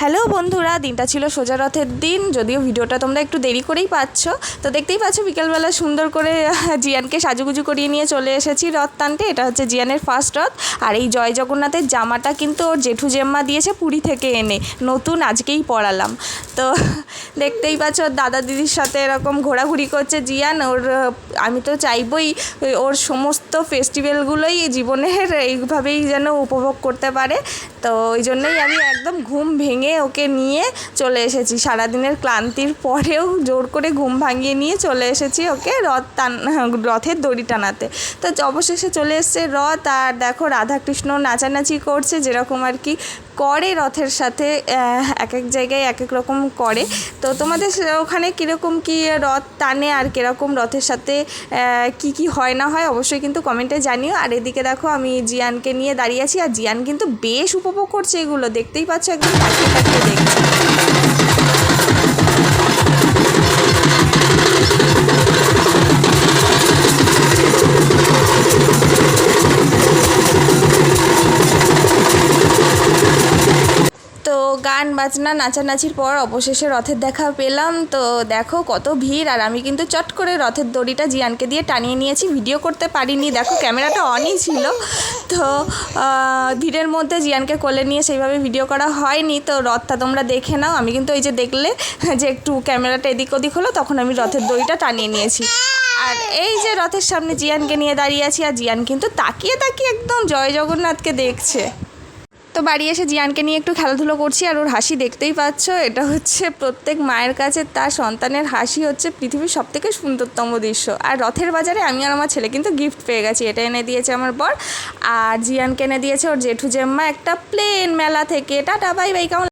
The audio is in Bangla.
হ্যালো বন্ধুরা, দিনটা ছিল সোজা রথের দিন। যদিও ভিডিওটা তোমরা একটু দেরি করেই পাচ্ছ, তো দেখতেই পাচ্ছ বিকেলবেলা সুন্দর করে জিয়ানকে সাজুগুজু করিয়ে নিয়ে চলে এসেছি রথ টানতে। এটা হচ্ছে জিয়ানের ফার্স্ট রথ। আর এই জয় জগন্নাথের জামাটা কিন্তু ওর জেঠু জেম্মা দিয়েছে পুরী থেকে এনে, নতুন আজকেই পরালাম। তো দেখতেই পাচ্ছ ওর দাদা দিদির সাথে এরকম ঘোরাঘুরি করছে জিয়ান। আমি তো চাইবই ওর সমস্ত ফেস্টিভ্যালগুলোই জীবনের এইভাবেই যেন উপভোগ করতে পারে। তো ওই জন্যই আমি একদম ঘুম ভেঙে ওকে নিয়ে চলে এসেছি। সারাদিনের ক্লান্তির পরেও জোর করে ঘুম ভাঙিয়ে নিয়ে চলে এসেছি ওকে রথের দড়ি টানাতে। তো অবশেষে চলে এসছে রথ। আর দেখো রাধাকৃষ্ণ নাচানাচি করছে, যেরকম আর কি করে রথের সাথে, এক এক জায়গায় এক এক রকম করে। তো তোমাদের ওখানে কীরকম কী রথ টানে আর কীরকম রথের সাথে কি কি হয় না হয় অবশ্যই কিন্তু কমেন্টে জানিও। আর এদিকে দেখো আমি জিয়ানকে নিয়ে দাঁড়িয়ে আছি, আর জিয়ান কিন্তু বেশ উপভোগ করছে এগুলো, দেখতেই পাচ্ছ একদম তাকিয়ে তাকিয়ে দেখছে। তো গান বাজনা নাচানাচির পর অবশেষে রথের দেখা পেলাম। তো দেখো কত ভিড়, আর আমি কিন্তু চট করে রথের দড়িটা জিয়ানকে দিয়ে টানিয়ে নিয়েছি। ভিডিও করতে পারিনি, দেখো ক্যামেরাটা অনই ছিল। তো ভিড়ের মধ্যে জিয়ানকে কোলে নিয়ে সেইভাবে ভিডিও করা হয়নি। তো রথটা তোমরা দেখে নাও। আমি কিন্তু এই যে দেখলে যে একটু ক্যামেরাটা এদিক ওদিক হলো, তখন আমি রথের দড়িটা টানিয়ে নিয়েছি। আর এই যে রথের সামনে জিয়ানকে নিয়ে দাঁড়িয়ে আছি, আর জিয়ান কিন্তু তাকিয়ে তাকিয়ে একদম জয় জগন্নাথকে দেখছে। তো বাড়ি এসে জিয়ানকে নিয়ে একটু খেলাধুলো করছি, আর ওর হাসি দেখতেই পাচ্ছ। এটা হচ্ছে প্রত্যেক মায়ের কাছে তার সন্তানের হাসি হচ্ছে পৃথিবীর সবথেকে সুন্দরতম দৃশ্য। আর রথের বাজারে আমি আর আমার ছেলে কিন্তু গিফট পেয়ে গেছি। এটা এনে দিয়েছে আমার বর, আর জিয়ানকে এনে দিয়েছে ওর জেঠু জেম্মা একটা প্লেন মেলা থেকে। টাটা, বাই বাই, কেমন